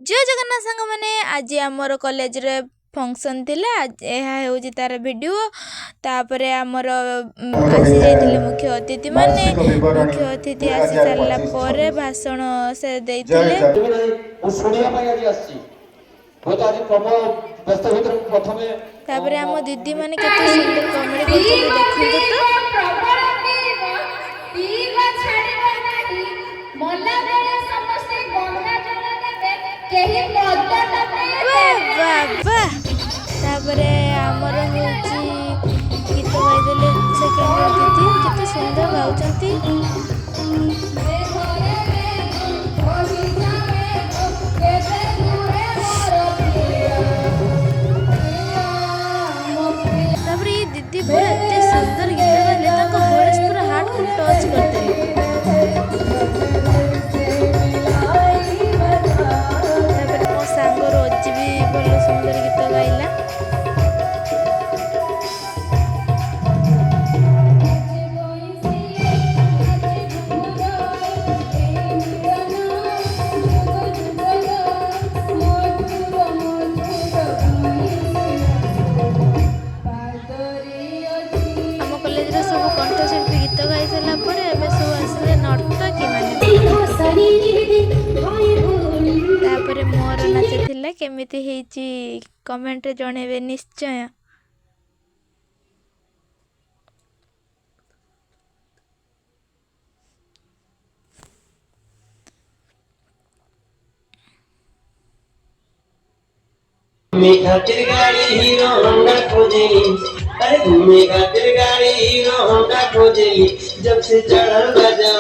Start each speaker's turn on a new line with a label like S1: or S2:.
S1: जय जगन्नाथ सांग मैंने आज आमर कॉलेज रे फंक्शन थिला यह होची तार वीडियो तापर आमर आसी जाइतिले मुख्य अतिथि माने मुख्य अतिथि आसी सारला परे भाषण से देइतिले तापर आम दीदी माने केते सुंदर कॉमेडी करछथि देखंतु तो बाबा तापरे आमर होची गीत गाइदेले सेकेंड दीदी केते सुंदर गाउचंती तापरे ये दीदी पूरा एते सुंदर गीत गाइले ताको वॉइस पूरा हार्ट को टच करते सब कंठशिल्पी गीत गाई सारा पर एबे सब आसले नर्तकी माने मोर नाच थिला केमिति हेची कमेंट रे जणेबे निश्चय।
S2: घूमे खातिर गाड़ी हीरो होंडा खोजेली अरे घूमे खातिर गाड़ी हीरो होंडा खोजेली जब से चढ़ल बजा